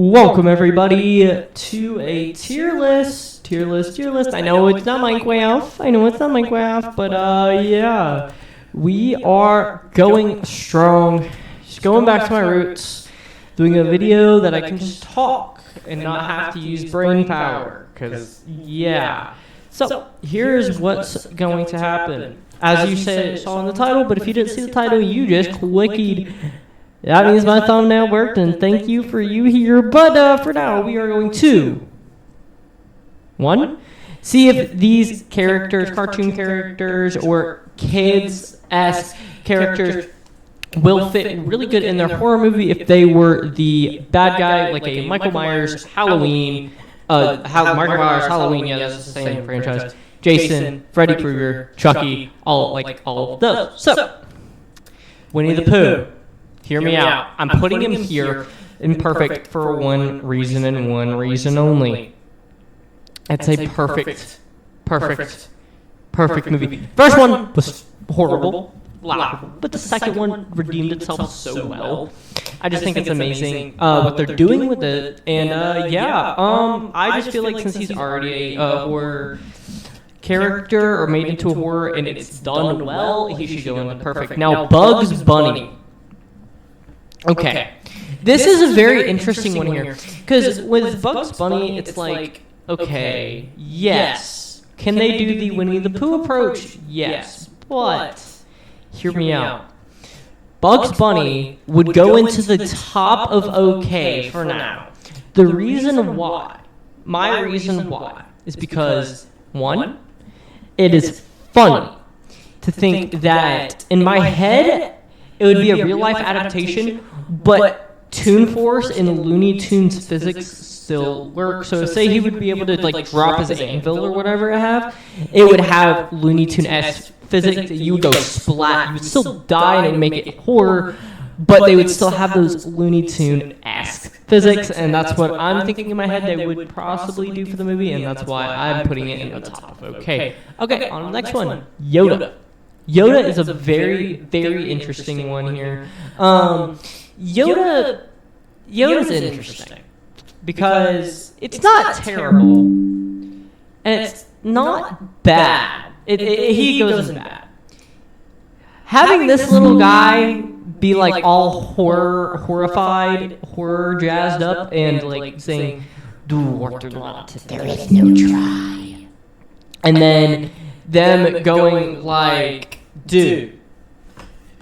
Welcome everybody to a tier list. I know it's not Minecraft. But yeah, we are going strong. Just going back to my roots, doing a video that I can just talk and not have to use brain power. Cause yeah. So here's what's going to happen. As you saw in the title, but if you didn't see the title, you just clicked. That means my thumbnail worked, and thank you for you here. But for now, we are going to see if these characters, cartoon characters, or kids-esque characters will fit really good in their horror movie if they were the bad guy, like a Michael Myers Halloween. Michael Myers Halloween, yeah, that's the same franchise. Jason, Freddy Krueger, Chucky, all of those. So, Winnie the Pooh. Hear me out. I'm putting him here in perfect for one reason and one reason only. It's a perfect movie. First one was horrible, but the second one redeemed itself so well. I just think it's amazing what they're doing with it, and I just feel like since he's already a horror character or made into a horror and it's done well, he should go in perfect. Now, Bugs Bunny. Okay, this is a very interesting one here, because with Bugs Bunny, it's like, okay, yes, can they do the Winnie the Pooh approach? Yes, but hear me out. Bugs Bunny would go into the top of okay for now. The reason why, my reason why, is because, one, it is funny to think that in my head, it would be a real-life adaptation, but Toon Force and Looney Tunes physics still work. So say he would be able to drop his anvil or whatever it would have Looney Tunes-esque physics. You would go splat. You would still die and it would make it horror, but they would still have those Looney Tune-esque physics, and that's what I'm thinking in my head they would possibly do for the movie, and that's why I'm putting it in the top. Okay, on the next one, Yoda. Yoda is a very, very interesting one here. Yoda's interesting because it's not terrible and it's not bad. He goes in bad. Having this little guy be all horrified, horror jazzed up, and saying, "Do what you want, there is no try," and then them going dude,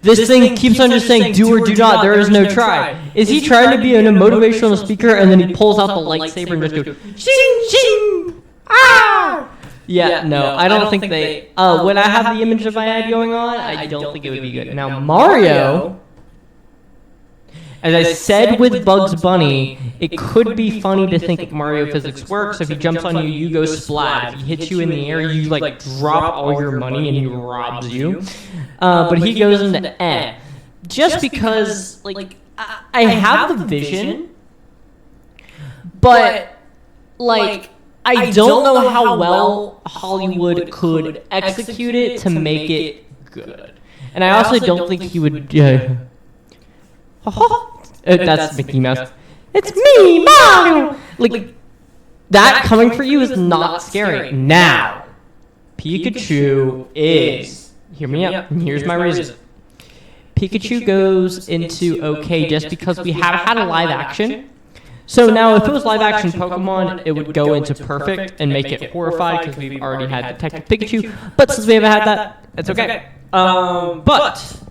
this thing keeps on just saying do or do not, there is no try. Is he trying to be a motivational speaker and then he pulls out the lightsaber and just goes shing shing ah? Yeah, no, I don't think they when I have the image of my head going on, I don't think it would be good. Now Mario, as I said with Bugs Bunny, it could be funny to think Mario physics works. If he jumps on you, you go splat. If he hits you in the air, you drop all your money and he robs you. But he goes into eh. Just because I have the vision, but I don't know how well Hollywood could execute it to make it good. And I also don't think he would. That's Mickey Mouse. It's me, Mario! That coming for you is not scary. Now, Pikachu is... Hear me out, and here's my reason. Pikachu goes into okay just because we have had a live action. So now, if it was live action Pokemon, it would go into perfect and make it horrified because we've already had Detective Pikachu. But since we haven't had that, it's okay. But...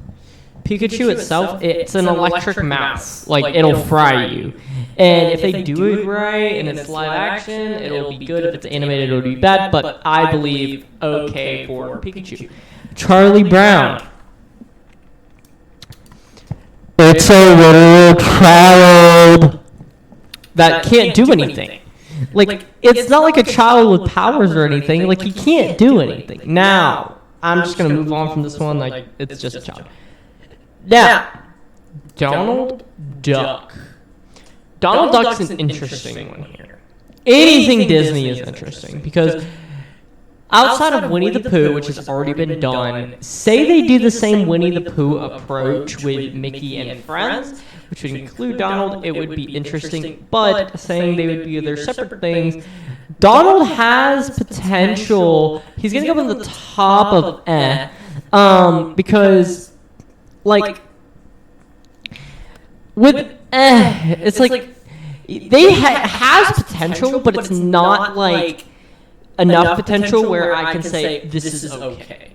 Pikachu itself, it's an electric mouse. It'll fry you. And if they do it right and it's live action, it'll be good. If it's animated, it'll be bad. But I believe okay for Pikachu. Charlie Brown. It's a little child that can't do anything. It's not like a child with powers or anything. He can't do anything. Now, I'm just going to move on from this one. It's just a child. Now, Donald Duck. Donald Duck's an interesting one here. Anything Disney is interesting because outside of Winnie the Pooh, which has already been done, say they do the same Winnie the Pooh approach with Mickey and friends, which would include Donald, it would be interesting. But saying they would be their separate things, Donald has potential. He's gonna go on the top of because like with it's like they has potential, but it's not like enough potential where I can say this is okay.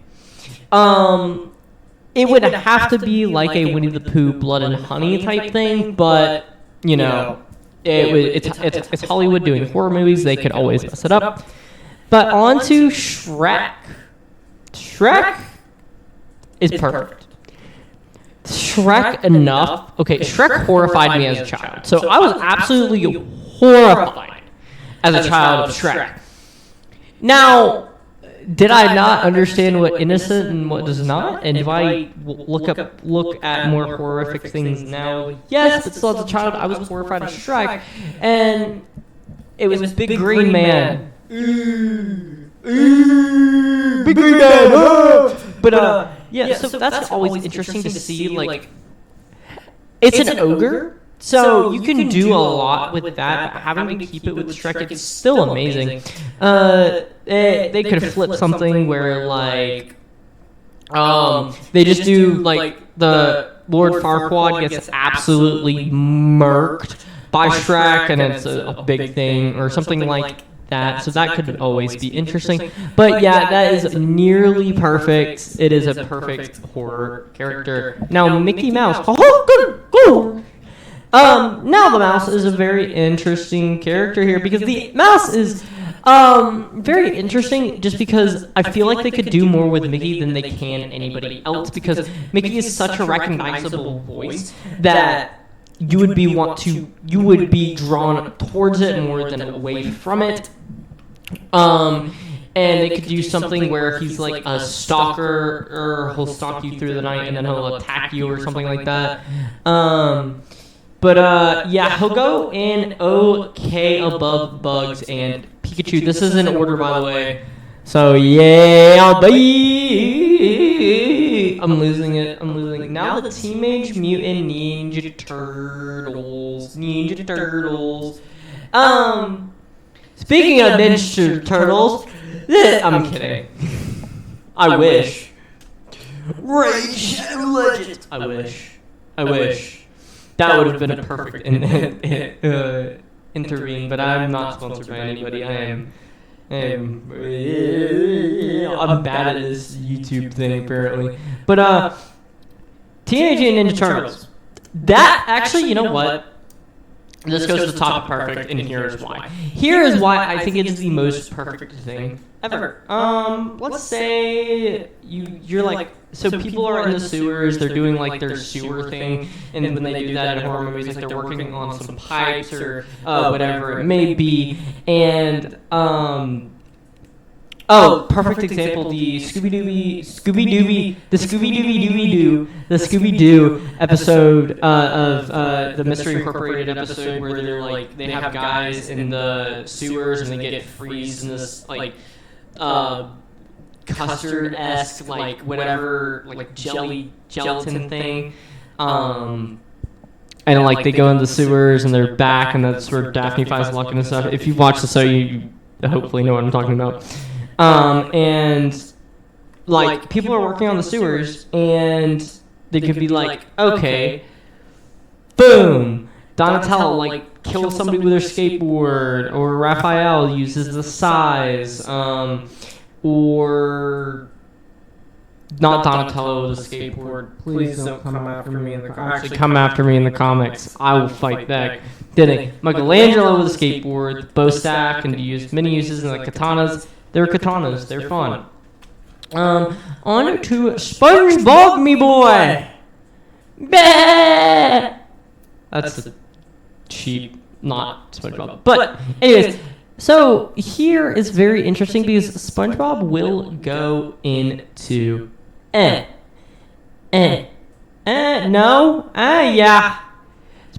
It would have to be like a Winnie the Pooh Blood and Honey type thing, but you know, it's Hollywood doing horror movies. They could always mess it up. But on to Shrek. Shrek is perfect. Shrek enough. Okay, Shrek horrified me as a child. So I was absolutely horrified as a child of Shrek. Now, did I not understand what innocent and what does not? And do I look at more horrific things now? Yes, but still as a child, I was horrified of Shrek. And it was Big Green Man. Big Green Man! But, yeah, so that's always interesting to see, like, it's an ogre. So you can do a lot with that, but having to keep it with Shrek, it's still amazing. They could have flipped something where, like, they just do, like, the Lord Farquaad gets absolutely murked by Shrek, and it's a big thing, or something like that. So that could always be interesting. But yeah, that is nearly perfect. It is a perfect horror character. Now, Mickey Mouse. Oh, now the mouse is a very interesting character here, because the mouse is very interesting just because I feel like they could do more with Mickey than they can anybody else, because Mickey is such a recognizable voice that you would be drawn towards it more than away from it. And they could do something where he's like a stalker, or he'll stalk you through the night and then he'll attack you or something like that. But yeah, he'll go in okay above Bugs and Pikachu. This is in order, by the way. So yeah, bye. I'm losing it. Now the Teenage Mutant Ninja Turtles. Speaking of Ninja Turtles, I'm kidding. I wish. Rage Legends. I wish. That would have been a perfect intervene, but I'm not sponsored by anybody. I'm bad at this YouTube thing, apparently. But Teenage Mutant Ninja Turtles. That actually, you know what? This goes to the top of perfect, and here is why. Here is why I think it's the most perfect thing ever. Let's say you're like, so people are in the sewers, they're doing like their sewer thing, and when they do that in horror movies, like they're working on some pipes or whatever it may be, and perfect example, the Scooby-Doo episode of the Mystery Incorporated episode where they're like, they have guys in the sewers and they get freezed in this like custard-esque like whatever like gelatin thing, and like they go in the sewers and they're back, and that's where Daphne finds Luck and stuff. If you've watched the show, you hopefully know what I'm talking about. And like people are working on the sewers, and they could be like, okay, boom, Donatello like kills somebody with their skateboard, or Raphael uses the size, or not Donatello with a skateboard. Please don't come after me in the actually come after me in the comics. I will fight back. Then Michelangelo with a skateboard, bow staff, and use many uses, and like katanas. They're katanas. They're fun. On to SpongeBob, me boy. Bah! That's the cheap, not SpongeBob. But anyways, so here is very interesting because SpongeBob will go into yeah.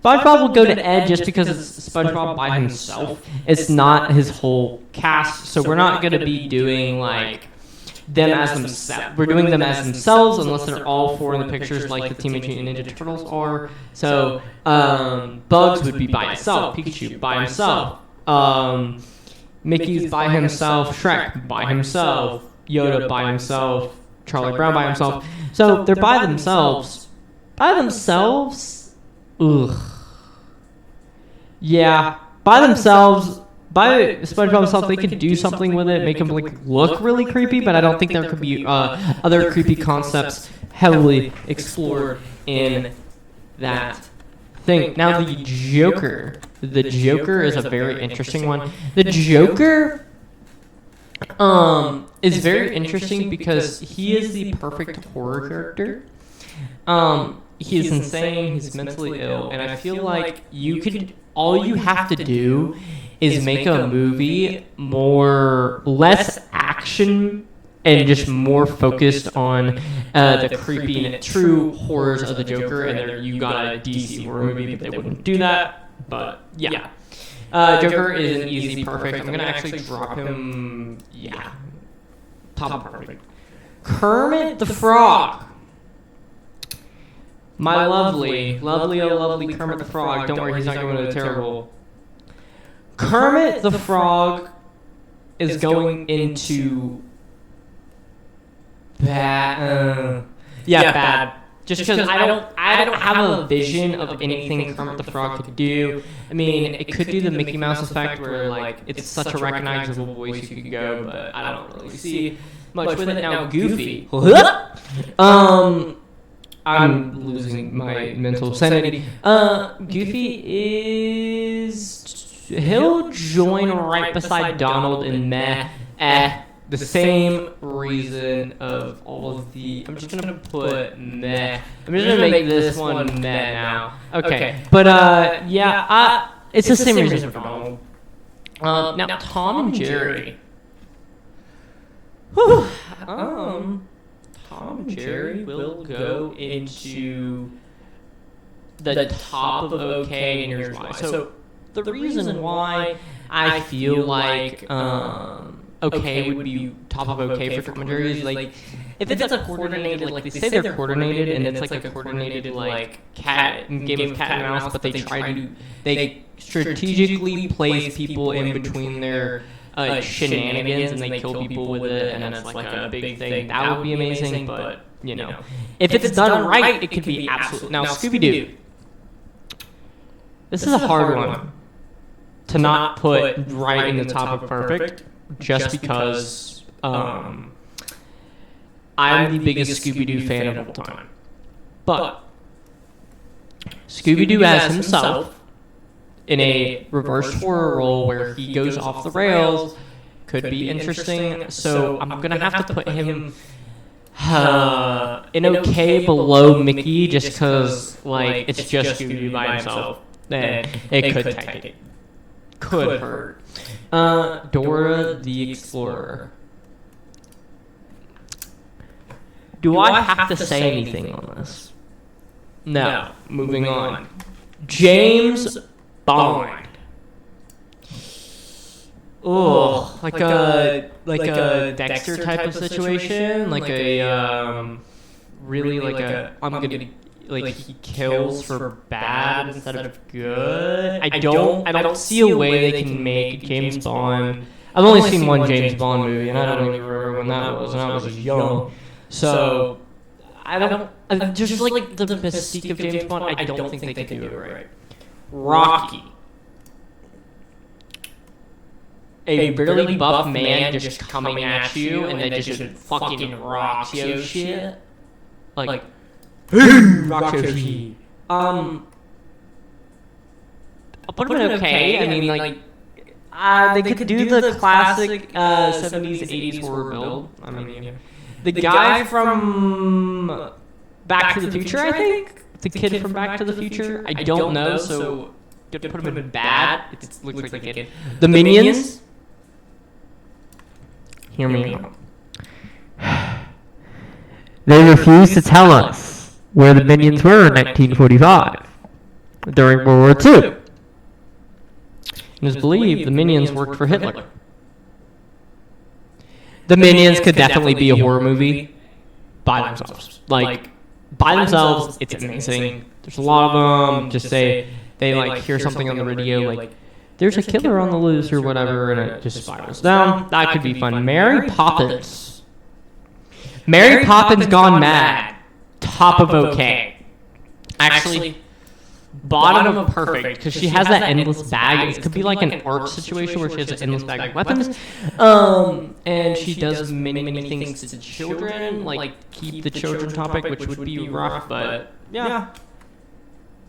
SpongeBob will go to Ed just because it's SpongeBob by himself. It's not his whole cast, so we're not going to be doing like them as themselves. We're doing them as themselves unless they're all four in the pictures like the Teenage Mutant Ninja Turtles are. So Bugs would be by himself, Pikachu by himself, Mickey's by himself, Shrek by himself, Yoda by himself, Charlie Brown by himself. So they're by themselves. By themselves? Ugh. Yeah, by themselves. By SpongeBob himself, they could do something with it, make him like look really creepy, but I don't think there could be other creepy concepts heavily explored in that thing. Now the Joker. The Joker is a very interesting one. The Joker is very interesting because he is the perfect horror character. He is insane, he's mentally ill, and I feel like all you have to do is make a movie less action and just more focused on the creepy and true horrors of the Joker, and then you got a DC horror movie, but they wouldn't do that. But yeah, Joker is an easy perfect. I'm gonna actually drop him. Yeah, top perfect. Kermit the Frog. My lovely Kermit the Frog. Don't worry, he's not going to terrible. Kermit the Frog is going into bad. Bad. Just because I don't have a vision of anything Kermit the Frog could do. I mean, it could do the Mickey Mouse effect where like it's such a recognizable voice you could go, but I don't really see much with it. Now Goofy. I'm losing my mental sanity. Goofy he'll join right beside Donald in the same reason of all of the. I'm just gonna put meh. I'm just gonna make this one meh now. Okay, but it's the same reason for Donald. Now Tom and Jerry. Whew. Tom and Jerry will go into the top of okay, and here's why. So the reason why I feel like okay would be top of okay for Tom and Jerry is like if it's a coordinated, like they say they're coordinated, and it's like a coordinated like game of cat and mouse, but they strategically place people in between their shenanigans and they kill people with it, and then it's like a big thing. That would be amazing, but you know, if it's done right, it could be absolute. Now Scooby-Doo, this is a hard one to not put right in the top of perfect, just because I'm the biggest Scooby-Doo fan of all time. But Scooby-Doo as himself in a reverse horror role where he goes off the rails could be interesting. So I'm gonna have to put him in okay below Mickey, just because like it's just Scooby-Doo by himself. Then it could tank it. Could hurt. Dora the Explorer. Do I have to say anything on this? No. Moving on. James Bond. Oh, like a Dexter type of situation, like a really like a I'm gonna like he kills for bad instead of good. I don't see a way they can make James Bond. I've only seen one James Bond movie, and I don't even remember when that was, and I was young. So I don't just like the mystique of James Bond. I don't think they can do it right. Rocky. A really buff man just coming at you, and they just fucking rock your shit. Like rock your shit. I'll put him in okay. I mean, like, they could do the classic 70s, 80s horror build. I mean, the guy from Back to the Future, I think? The kid from Back to the Future? I don't know, so you have to put him in bad. It looks like a kid. The Minions? Hear me out. They refused to tell us where the Minions were in 1945. during World War II. It is believed the Minions worked for Hitler. The Minions could definitely be a horror movie by themselves. Like, by themselves, it's amazing. There's a lot of them. Just say they like hear something on the radio, like there's a killer on the loose or whatever, and it just spirals down. That could be fun. Mary Poppins. Mary Poppins Gone Mad. Top of okay. Actually, bottom of perfect, because she has that endless bag. It could be like an art situation where she has an endless bag of weapons. And she does many things to children, like keep the children topic, which would be rough, but yeah.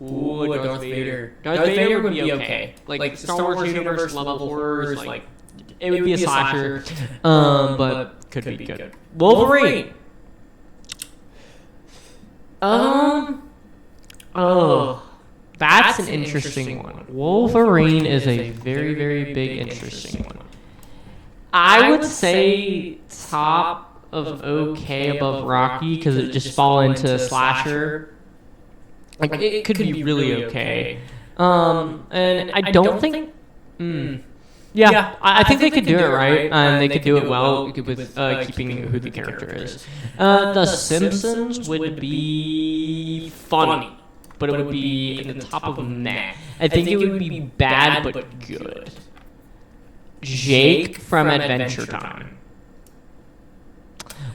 Ooh, Darth Vader. Darth Vader would be okay. Like Star Wars universe level horrors, like it would be a slasher, but could be good. Wolverine. That's an interesting one. Wolverine is a very big interesting one. I would say top of okay above Rocky because it just fall into slasher. Like it could be really okay. And I don't think. Yeah, I think they could do it right, and they could do it well with keeping who the character is. The Simpsons would be funny, but it would be in the top of meh. I think it would be bad but good. Jake from Adventure Time.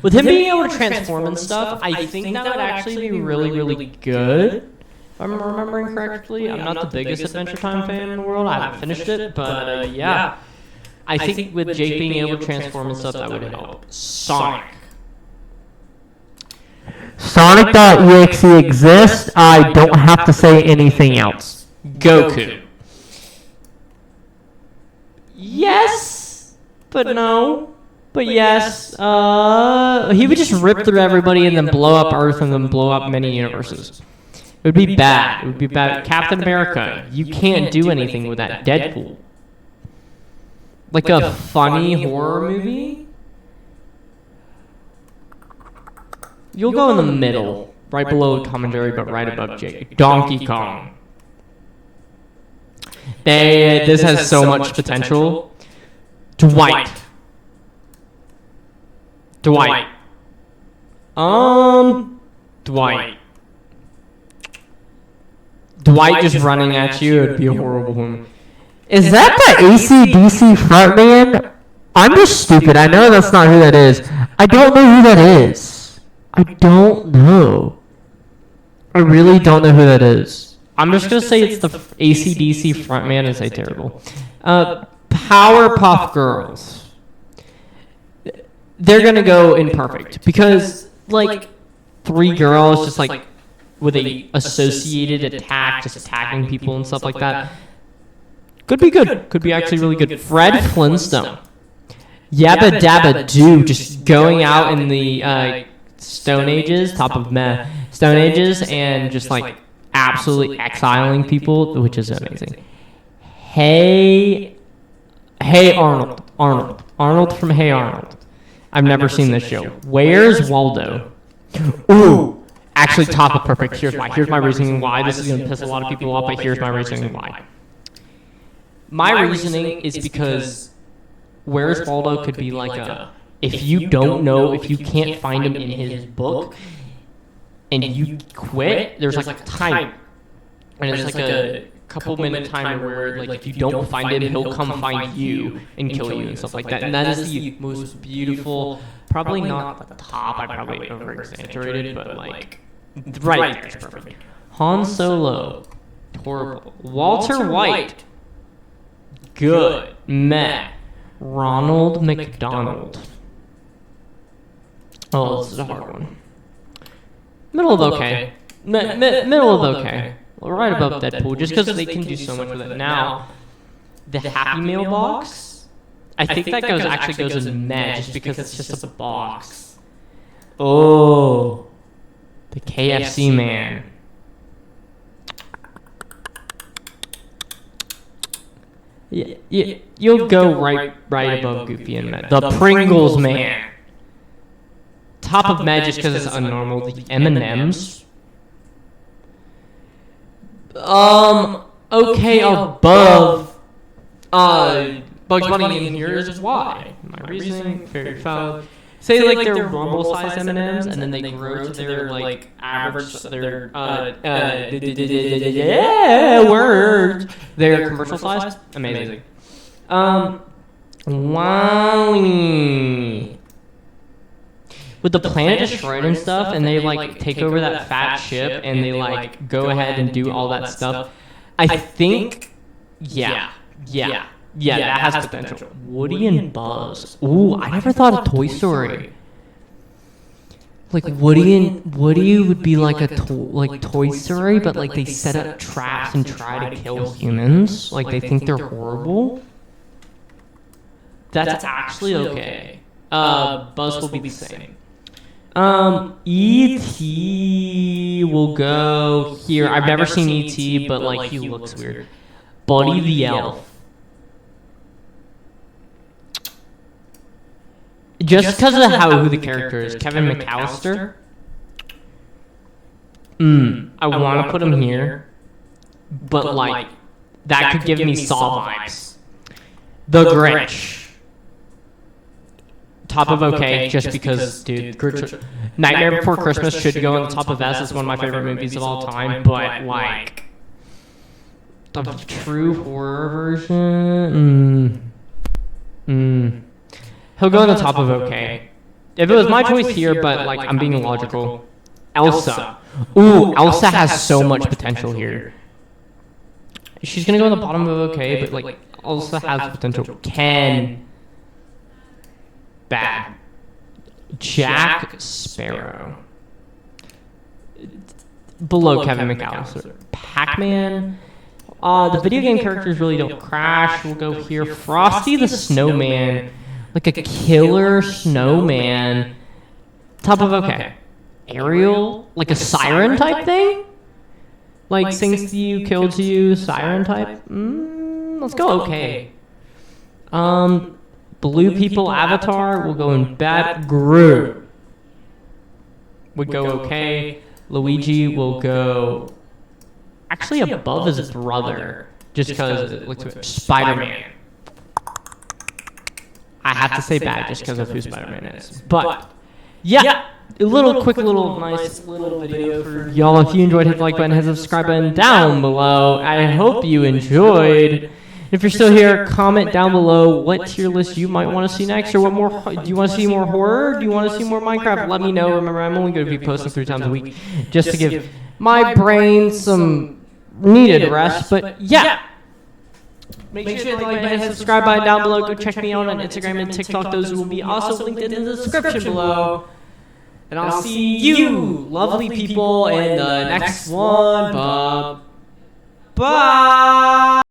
With him being able to transform and stuff, I think that would actually be really good. If I'm remembering correctly, I'm not the biggest Adventure Time fan in the world. I haven't finished it, but yeah. I think with Jake being able to transform and stuff, that would help. Sonic. Sonic.exe exists. I don't have to say anything else. Goku. Yes, but no. But yes. He would just rip through everybody and then blow up Earth and then blow up many universes. It would be bad. It would be bad. Captain America. You can't do anything with that. Deadpool. Like a funny horror movie? You'll go in the middle. Right below Tom and Jerry, but right above Jake. Donkey Kong. This has so much potential. Dwight. Dwight. Dwight just running at you, it'd be a horrible one. Is that the AC/DC frontman? I'm just stupid. I know that's not who that is. I don't know who that is. I don't know. I really don't know who that is. I'm just going to say it's the AC/DC frontman and say terrible. Powerpuff Girls. They're going to go imperfect because, like, three girls just, like, with a associated attack, just attacking people and stuff like that. Could be good. Could be actually really good. Fred Flintstone. Yabba Dabba Doo, just going out in the Stone Ages, top of meh, Stone Ages, and just like absolutely exiling people, which is amazing. Hey Arnold. Arnold from Hey Arnold. I've never seen this show. Where's Waldo? Ooh, actually top of perfect. Here's my reasoning why. This is going to piss a lot of people off, but here's my reasoning why. My reasoning is because Where's Waldo could be like a, if you don't know, if you can't find him in his book, and you quit, there's like a timer. And it's like a couple minute timer where like if you don't find him, he'll come find you and kill you and stuff like that. And that is the most beautiful, probably not the top, I probably over exaggerated, but like right there is perfect. Han Solo, horrible. Walter White, good. Meh. Ronald McDonald. Oh, this is a hard one. Middle of okay. Middle of okay. Right above Deadpool, just because they can do so much with it. Now, the Happy Meal box, I think that actually goes in meh, just because it's just a box. Oh, the KFC man. Yeah, you'll go right above Goofy and Meh. The Pringles man. Top of Meh just because it's unnormal. The M&Ms. Okay above Bugs Bunny in here is why. My reasoning, very valid. Say like they're normal size M&Ms, and then they grow to their like average, their words, their commercial size. Amazing. Wowie. With the planet destroyed and stuff, and they like take over that fat ship, and they like go ahead and do all that stuff. I think, yeah, that has potential. Woody and Buzz. Ooh, I never thought of Toy Story. Like Woody would be like a Toy Story, but like they set up traps and try to kill humans. Like they think they're horrible. That's actually okay. Buzz will be the same. E.T. will go here. I've never seen E.T., but like he looks weird. Buddy the Elf. Just because of who the character is, Kevin McAllister. I want to put him here, but like that could give me Saw vibes. The Grinch. Top of okay, just because, dude, Nightmare Before Christmas should go on the top of S. It's one of my favorite movies of all time, but like the true horror version, he'll go on the top of okay. If it was my choice here, but like I'm being logical, Elsa. Ooh, Elsa has so much potential here. She's gonna go on the bottom of okay, but like Elsa has potential. Ken. Bad. Jack Sparrow. Below Kevin McAllister. Pac-Man. The video game characters really don't crash. We'll go here. Frosty the Snowman. Like a killer snowman. Top of okay. Ariel. Like a siren type thing? Like sings to you, kills you, siren type? Let's go okay. Blue People Avatar will go in bad. Gru would go okay. Luigi will go actually above his brother, just because it looks good. Spider-Man. I have to say bad just because of who Spider-Man is. But yeah, a little quick, little nice little video for y'all. If you enjoyed, hit the like button, hit the subscribe button down below. I hope you enjoyed. If you're still here, comment down below what tier list you might want to see next, or what more. Do you want to see more horror? Do you want to see more Minecraft? Let me know. Remember, I'm only going to be posting 3 times a week, just to give my brain some needed rest. But yeah, make sure to hit the like button, subscribe button down below. Go check me out on Instagram and TikTok. Those will be also linked in the description below. And I'll see you, lovely people, in the next one. Bye.